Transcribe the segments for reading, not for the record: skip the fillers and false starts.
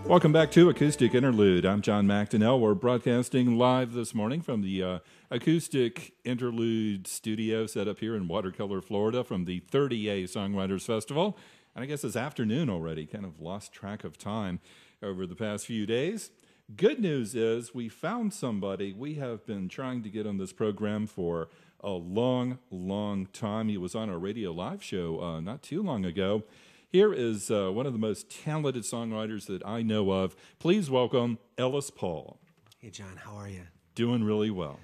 Welcome back to Acoustic Interlude. I'm John McDonnell. We're broadcasting live this morning from the Acoustic Interlude studio set up here in Watercolor, Florida, from the 30A Songwriters Festival. And I guess it's afternoon already, kind of lost track of time over the past few days. Good news is we found somebody we have been trying to get on this program for a long, long time. He was on our radio live show not too long ago. Here is one of the most talented songwriters that I know of. Please welcome Ellis Paul. Hey, John, how are you? Doing really well.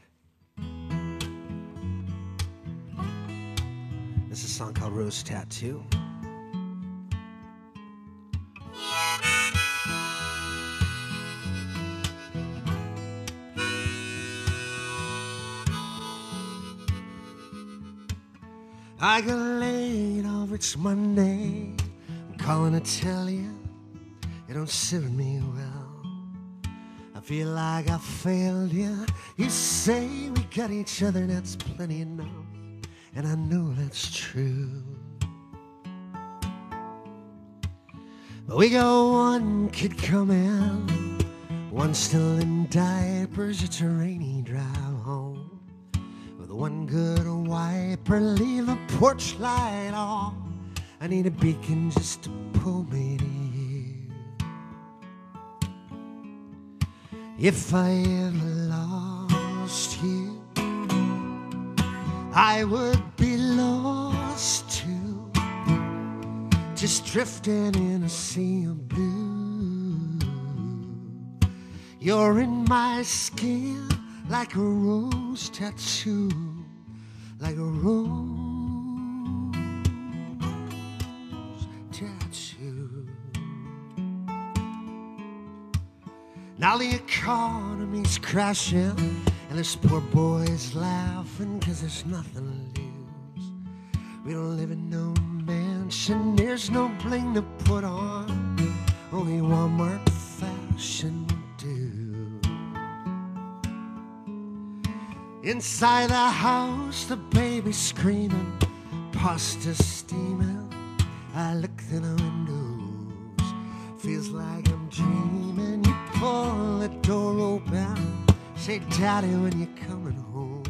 This is a song called Rose Tattoo. I got laid off, it's Monday. I'm calling to tell you it don't sit with me well. I feel like I failed you. You say we got each other, and that's plenty enough, and I know that's true. But we got one kid coming, one still in diapers. It's a rainy drive home. One good wiper, leave the porch light on. I need a beacon just to pull me to you. If I ever lost you, I would be lost too, just drifting in a sea of blue. You're in my skin like a rose tattoo, like a rose tattoo. Now the economy's crashing, and this poor boy's laughing, 'cause there's nothing to lose. We don't live in no mansion, there's no bling to put on, only Walmart fashion do. Inside the house, the baby's screaming, pasta steaming. I look through the windows, feels like I'm dreaming. You pull the door open, say, Daddy, when you coming home?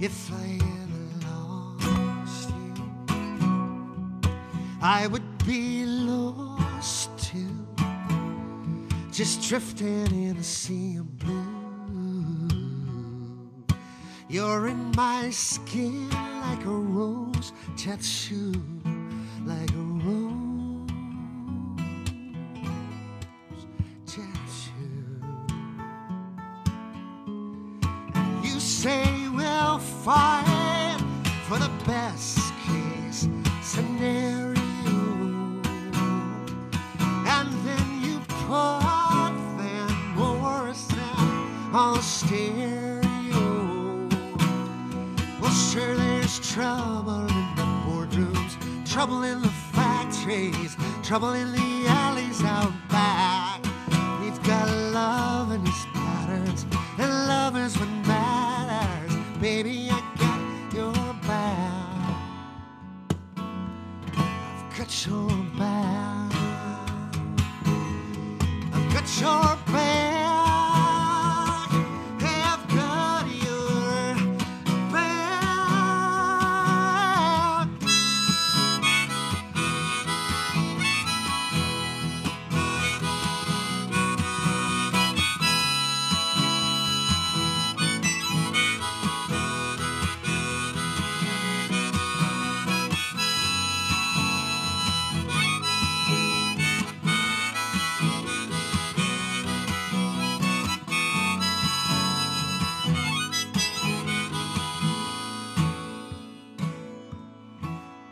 If I ever lost you, I would be lost too, just drifting in a sea of blue. You're in my skin like a rose tattoo, like a rose tattoo. You say we'll fight for the best case scenario, and then you put on stereo. Well, sure, there's trouble in the boardrooms, trouble in the factories, trouble in the alleys out back. We've got love in these patterns, and love is what matters. Baby, I got your back. I've got your back. I've got your back.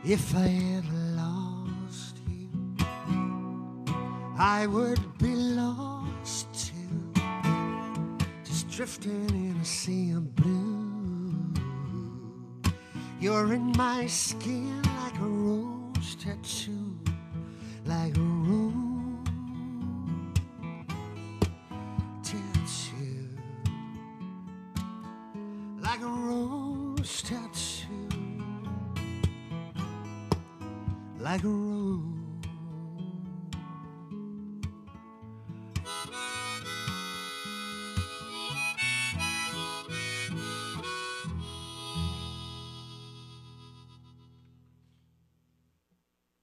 If I ever lost you, I would be lost too, just drifting in a sea of blue. You're in my skin like a rose tattoo, like a rose tattoo, like a rose rose tattoo, like a rose.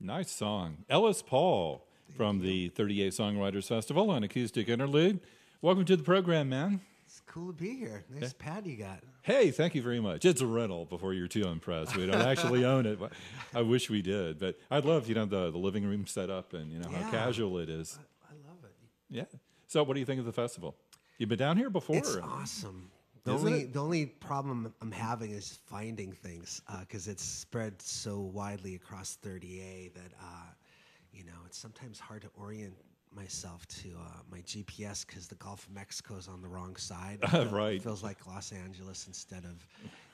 Nice song. Ellis Paul from the 38 Songwriters Festival on Acoustic Interlude. Welcome to the program, man. It's cool to be here. Nice pad you got. Hey, thank you very much. It's a rental before you're too impressed. We don't actually own it. I wish we did. But I love, the living room set up and, how casual it is. I love it. Yeah. So what do you think of the festival? You've been down here before? It's awesome. The only problem I'm having is finding things because it's spread so widely across 30A that, it's sometimes hard to orient myself to my GPS because the Gulf of Mexico is on the wrong side. Right. It feels like Los Angeles instead of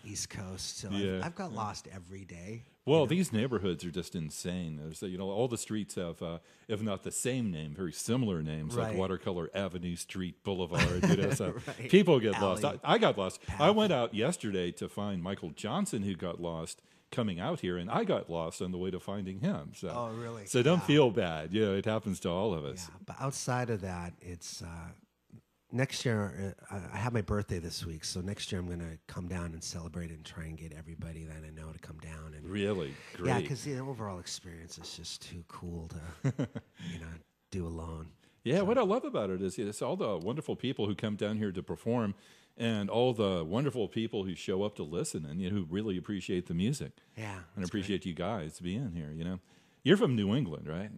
East Coast. So Yeah. I've got lost every day. Well, these neighborhoods are just insane. There's, all the streets have, if not the same name, very similar names, like Right. Watercolor Avenue, Street, Boulevard. So Right. people get Alley. lost. I got lost. Path. I went out yesterday to find Michael Johnson, who got lost coming out here, and I got lost on the way to finding him. So, Oh, really? So don't Yeah. feel bad. Yeah, it happens to all of us. Yeah, but outside of that, it's next year. I have my birthday this week, so next year I'm going to come down and celebrate it and try and get everybody that I know to come down. And Really? Great. yeah, because the overall experience is just too cool to do alone. Yeah, what I love about it is it's all the wonderful people who come down here to perform and all the wonderful people who show up to listen and who really appreciate the music. Yeah, And appreciate you guys being here, You're from New England, right?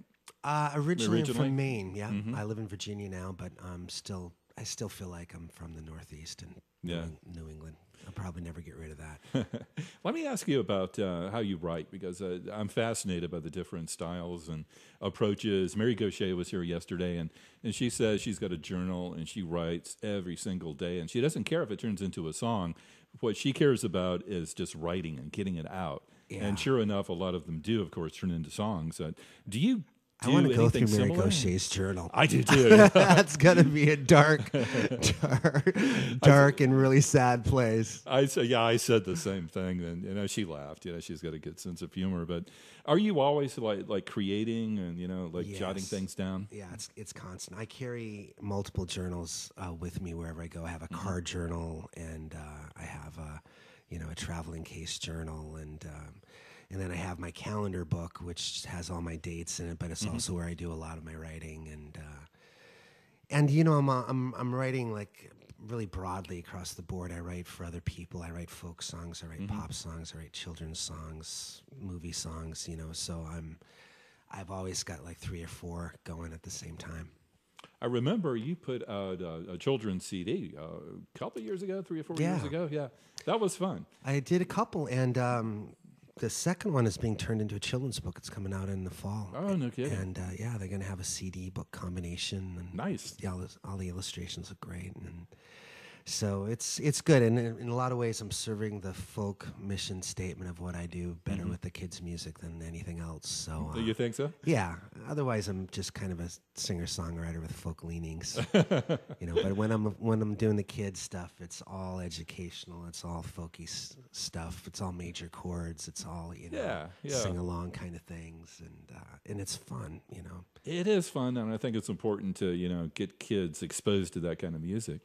Originally I'm Originally? from Maine. Yeah, I live in Virginia now, but I still feel like I'm from the Northeast and New England. I'll probably never get rid of that. Let me ask you about how you write, because I'm fascinated by the different styles and approaches. Mary Gaucher was here yesterday, and she says she's got a journal, and she writes every single day, and she doesn't care if it turns into a song. What she cares about is just writing and getting it out. Yeah. And sure enough, a lot of them do, of course, turn into songs. Do you I want to go anything through Mary similar? Gaucher's journal. I do too. That's gonna be a dark and really sad place. I said the same thing, and she laughed. She's got a good sense of humor. But are you always like creating and jotting Yes. things down? Yeah, it's constant. I carry multiple journals with me wherever I go. I have a card journal, and I have a traveling case journal, and then I have my calendar book, which has all my dates in it. But it's also where I do a lot of my writing, and I'm writing like really broadly across the board. I write for other people. I write folk songs. I write pop songs. I write children's songs, movie songs. So I've always got like 3 or 4 going at the same time. I remember you put out a children's CD a couple of years ago, 3 or 4 years ago. Yeah, that was fun. I did a couple, and the second one is being turned into a children's book. It's coming out in the fall. Oh, no kidding. And they're going to have a CD book combination. And Nice. All the illustrations look great, and so it's good. And in a lot of ways, I'm serving the folk mission statement of what I do better with the kids' music than anything else. So Do you think so? yeah. Otherwise, I'm just kind of a singer-songwriter with folk leanings, But when I'm doing the kids stuff, it's all educational. It's all folky stuff. It's all major chords. It's all sing-along kind of things, and it's fun. It is fun, and I think it's important to get kids exposed to that kind of music.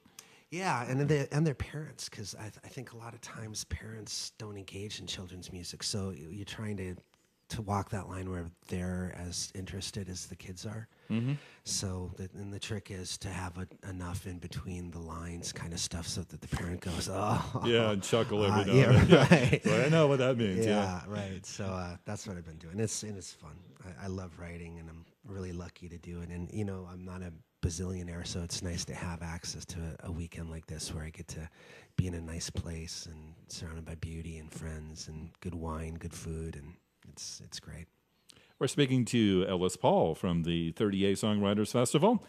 Yeah, and their parents, because I think a lot of times parents don't engage in children's music. So you're trying to walk that line where they're as interested as the kids are. Mm-hmm. So the trick is to have enough in between the lines kind of stuff so that the parent goes, oh. Yeah, and chuckle every now yeah, and then. right. So I know what that means. Yeah, right. So that's what I've been doing. It's fun. I love writing, and I'm really lucky to do it. And, I'm not a bazillionaire, so it's nice to have access to a weekend like this where I get to be in a nice place and surrounded by beauty and friends and good wine, good food, and it's great. We're speaking to Ellis Paul from the 38 Songwriters Festival.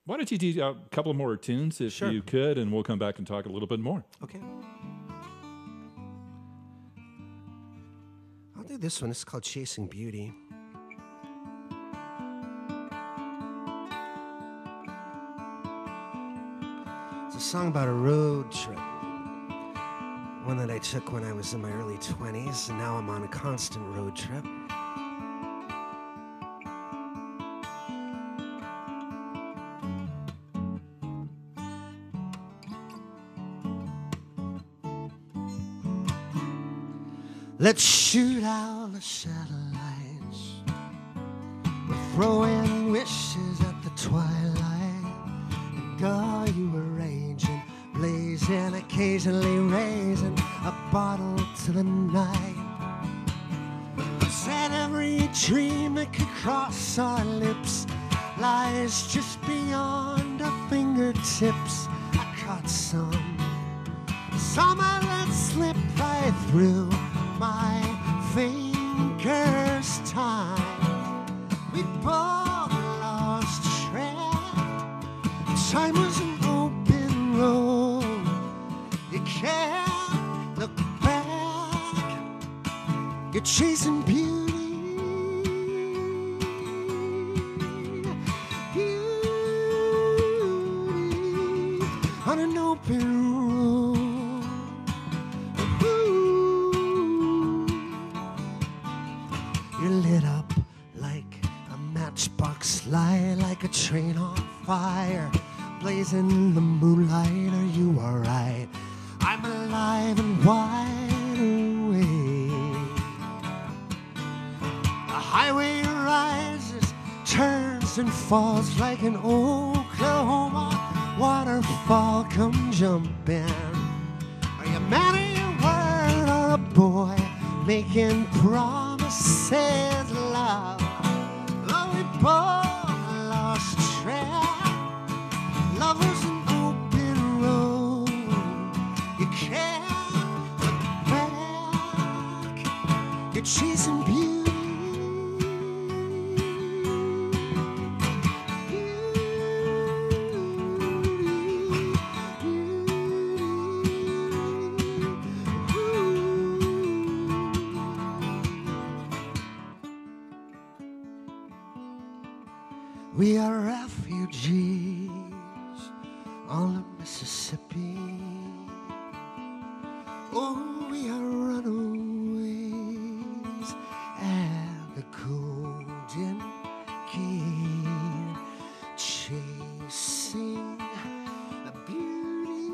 Why don't you do a couple more tunes if Sure. you could, and we'll come back and talk a little bit more. Okay. I'll do this one. It's called Chasing Beauty. It's a song about a road trip one that I took when I was in my early 20s, and now I'm on a constant road trip. Let's shoot out the satellites. We're throwing wishes at the twilight. And girl, you were raging, blazing, occasionally raising a bottle to the night. Said every dream that could cross our lips lies just beyond our fingertips. I caught some I let slip right through my fingers' time. We both lost track. Time was an open road. You can't look back. You're chasing beauty. Beauty on an open road. Lit up like a matchbox light, like a train on fire, blazing in the moonlight. Are you alright? I'm alive and wide awake. The highway rises, turns and falls like an Oklahoma waterfall. Come jumping. Are you man of your word or a boy making promises, love? Oh, we both lost track. Love was an open road. You can't look back. You're chasing beauty. We are refugees on the Mississippi. Oh, we are runaways at the Golden Gate, chasing a beauty.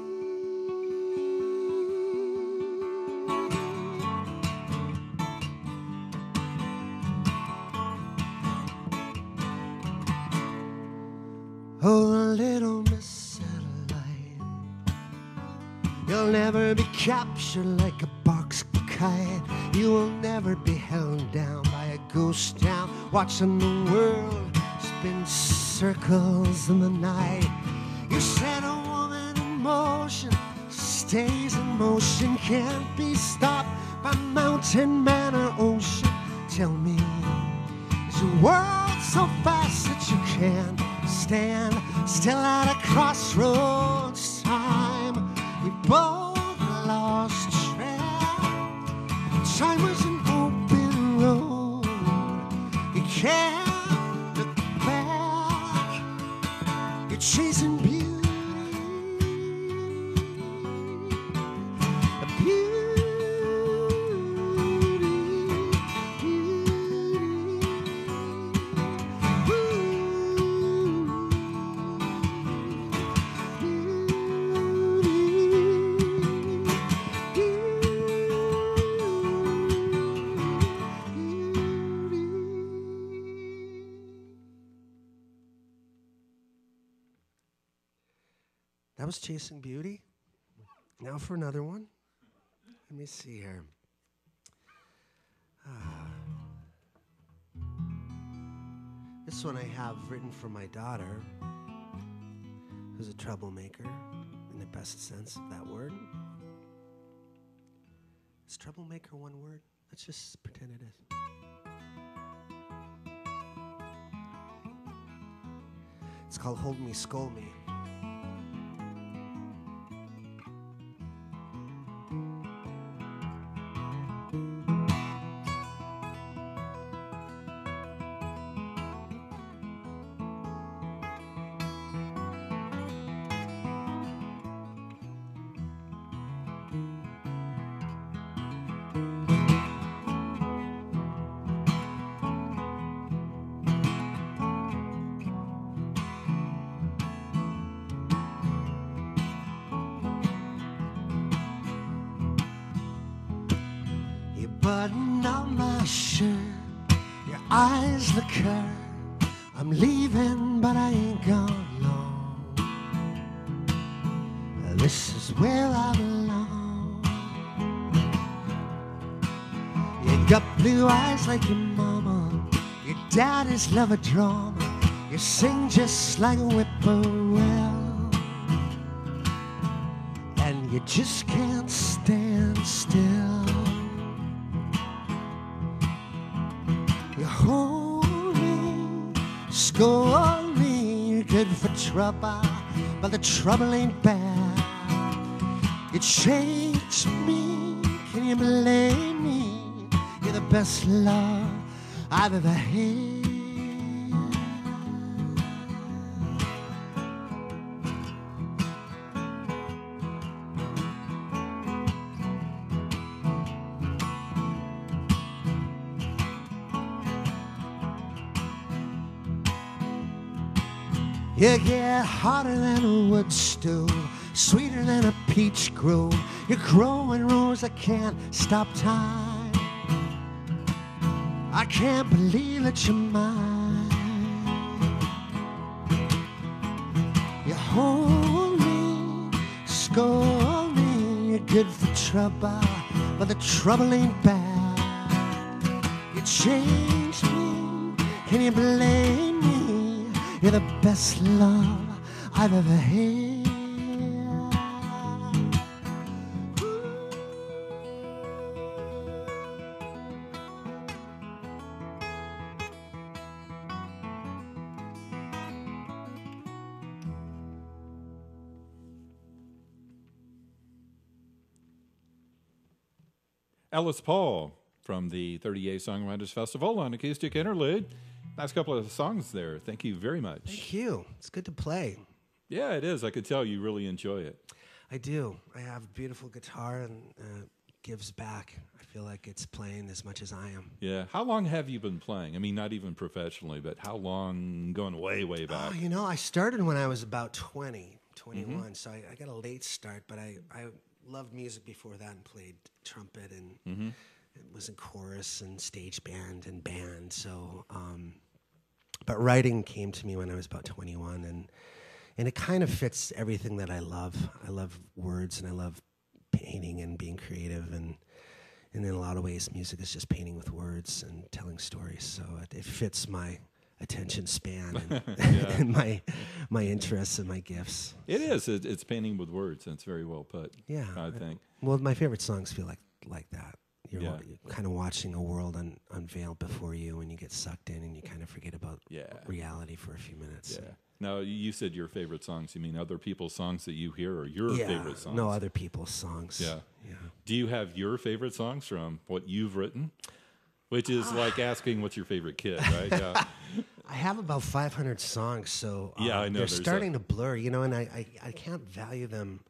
Oh, little Miss Satellite, you'll never be captured like a box kite. You will never be held down by a ghost town, watching the world spin circles in the night. You said a woman in motion stays in motion, can't be stopped by mountain, man, or ocean. Tell me, is your world so fast that you can't stand still at a crossroads time? We both lost track. Time was an open road. You can't look back. You're chasing beauty. That was Chasing Beauty. Now for another one. Let me see here. This one I have written for my daughter, who's a troublemaker in the best sense of that word. Is troublemaker one word? Let's just pretend it is. It's called Hold Me, Scold Me. You button up my shirt, your eyes look hurt. I'm leaving, but I ain't gone long. This is where I belong. You got blue eyes like your mama. Your daddy's love a drama. You sing just like a whippoorwill, and you just can't stand still. You hold me, scold me, you're good for trouble, but the trouble ain't bad. You changed me, can you blame me? You're the best love I've ever had. You get hotter than a wood stove, sweeter than a peach grove. You're growing rose, I can't stop time. I can't believe that you're mine. You hold me, scold me, you're good for trouble, but the trouble ain't bad. You changed me, can you blame me? You're the best love I've ever had. Ellis Paul from the 30A Songwriters Festival on Acoustic Interlude. Nice couple of songs there. Thank you very much. Thank you. It's good to play. Yeah, it is. I could tell you really enjoy it. I do. I have a beautiful guitar and gives back. I feel like it's playing as much as I am. Yeah. How long have you been playing? I mean, not even professionally, but how long, going way, way back? Oh, I started when I was about 21. So I got a late start, but I loved music before that and played trumpet and was in chorus and stage band and band. So, but writing came to me when I was about 21, and it kind of fits everything that I love. I love words and I love painting and being creative, and in a lot of ways, music is just painting with words and telling stories. So it fits my attention span and, and my interests and my gifts. It is. It's painting with words, and it's very well put. Yeah, I think. Well, my favorite songs feel like that. You're kind of watching a world unveiled before you, and you get sucked in, and you kind of forget about reality for a few minutes. Yeah. Now, you said your favorite songs. You mean other people's songs that you hear, or your favorite songs? No, other people's songs. Yeah. Do you have your favorite songs from what you've written? Which is like asking what's your favorite kid, right? Yeah. I have about 500 songs, so I know they're starting to blur, and I can't value them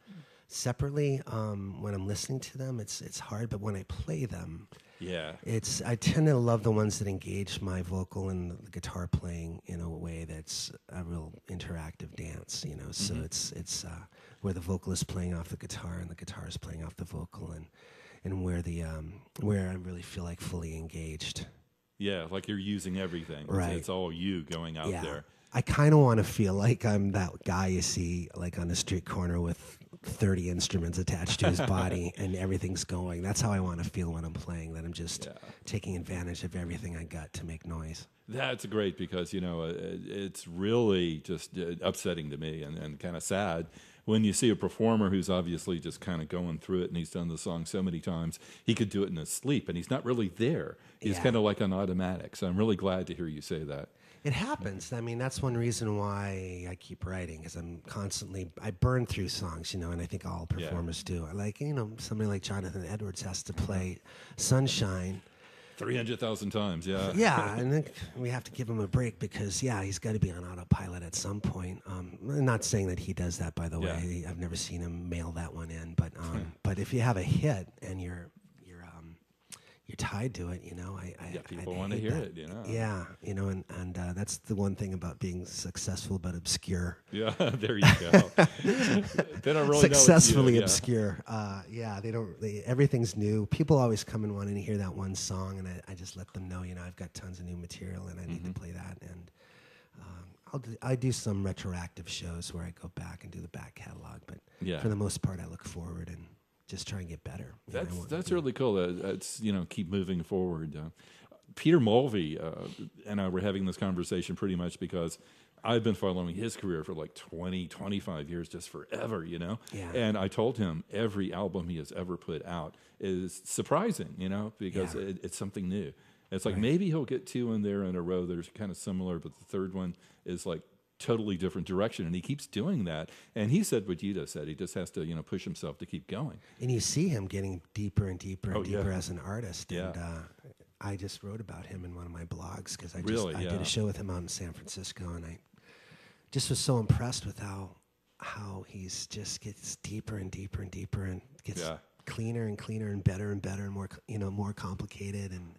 separately. When I'm listening to them, it's hard, but when I play them, I tend to love the ones that engage my vocal and the guitar playing in a way that's a real interactive dance, So it's where the vocal is playing off the guitar and the guitar is playing off the vocal, and where I really feel like fully engaged. Yeah, like you're using everything. Right. It's all you going out there. I kind of want to feel like I'm that guy you see like on the street corner with 30 instruments attached to his body and everything's going. That's how I want to feel when I'm playing, that I'm just taking advantage of everything I got to make noise. That's great because, it's really just upsetting to me and kind of sad when you see a performer who's obviously just kind of going through it, and he's done the song so many times, he could do it in his sleep, and he's not really there. He's kind of like on automatic. So I'm really glad to hear you say that. It happens. I mean, that's one reason why I keep writing, is I burn through songs, and I think all performers do. Like, somebody like Jonathan Edwards has to play Sunshine 300,000 times, yeah. Yeah, and then we have to give him a break because, he's got to be on autopilot at some point. I'm not saying that he does that, by the way. I've never seen him mail that one in. But if you have a hit and you're tied to it, People want to hear it, Yeah, and that's the one thing about being successful but obscure. Yeah, there you go. They don't really Successfully know obscure. Everything's new. People always come and wanting to hear that one song, and I just let them know, I've got tons of new material, and I need to play that. And I do some retroactive shows where I go back and do the back catalog, but for the most part, I look forward and just try and get better. That's really cool. It's keep moving forward. Peter Mulvey and I were having this conversation pretty much because I've been following his career for like 20, 25 years, just forever, Yeah. And I told him every album he has ever put out is surprising, because it's something new. It's like maybe he'll get 2 in there in a row that are kind of similar, but the third one is like totally different direction, and he keeps doing that. And he said what you just said. He just has to, push himself to keep going. And you see him getting deeper and deeper and deeper as an artist. Yeah. And I just wrote about him in one of my blogs because I did a show with him out in San Francisco, and I just was so impressed with how he's just gets deeper and deeper and deeper and gets cleaner and cleaner and better and more more complicated, and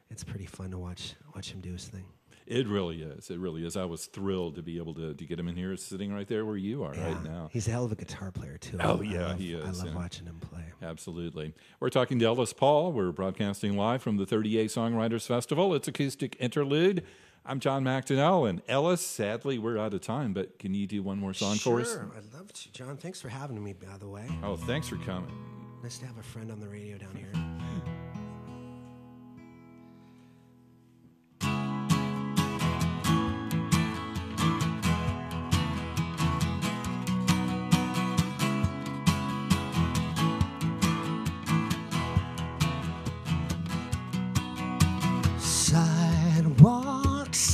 it's pretty fun to watch him do his thing. It really is. It really is. I was thrilled to be able to get him in here, sitting right there where you are right now. He's a hell of a guitar player too. He is. I love watching him play. Absolutely. We're talking to Ellis Paul. We're broadcasting live from the 30A Songwriters Festival. It's Acoustic Interlude. I'm John McDonnell, and Ellis, sadly, we're out of time, but can you do one more song for us? Sure, I'd love to. John, thanks for having me, by the way. Oh, thanks for coming. Nice to have a friend on the radio down here.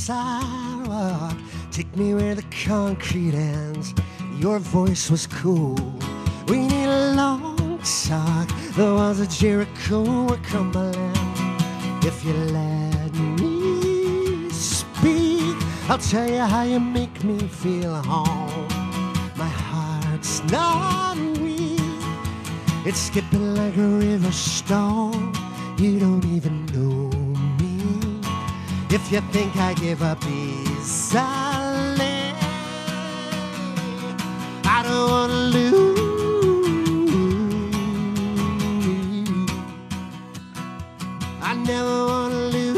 Sidewalk, take me where the concrete ends. Your voice was cool. We need a long talk. The walls of Jericho were crumbling. If you let me speak, I'll tell you how you make me feel home. My heart's not weak. It's skipping like a river stone. You don't even know. If you think I give up easily, I don't want to lose. I never want to lose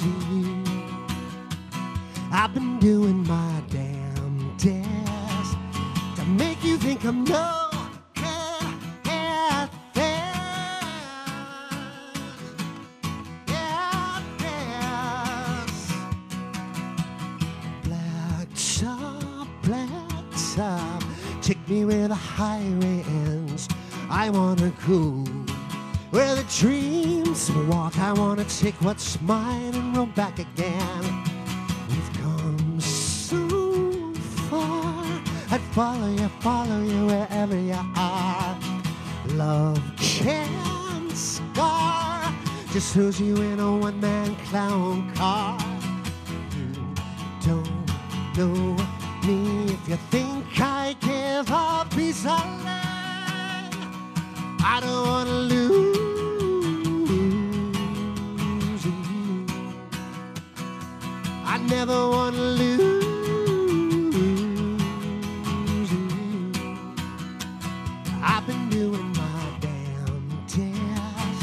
you. I've been doing my damn best to make you think I'm no. Take me where the highway ends. I wanna go where the dreams walk. I wanna take what's mine and roll back again. We've come so far. I'd follow you wherever you are. Love can scar, just throws you in a one-man clown car. You don't know me if you think I give up easily. I don't want to lose you. I never want to lose you. I've been doing my damn best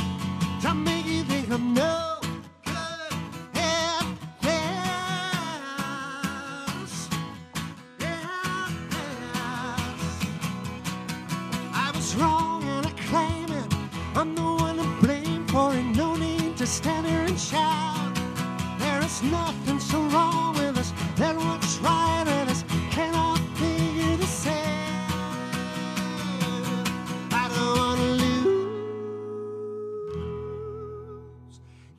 to make you think I'm no. Wrong and I claim it. I'm the one to blame for it. No need to stand there and shout. There is nothing so wrong with us that what's right with us cannot figure the same. I don't want to lose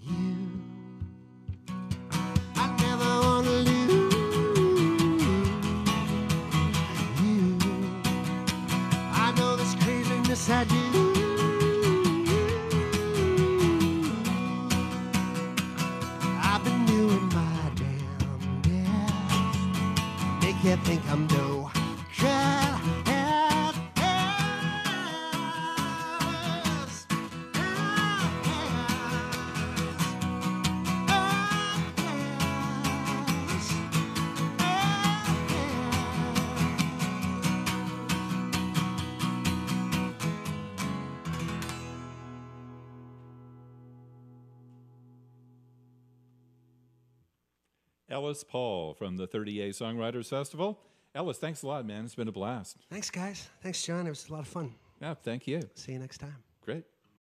you. I never want to lose you. I know this craziness I do. I've been doing my damn best. Make you think I'm no good at Ellis Paul from the 30A Songwriters Festival. Ellis, thanks a lot, man. It's been a blast. Thanks, guys. Thanks, John. It was a lot of fun. Yeah, thank you. See you next time. Great.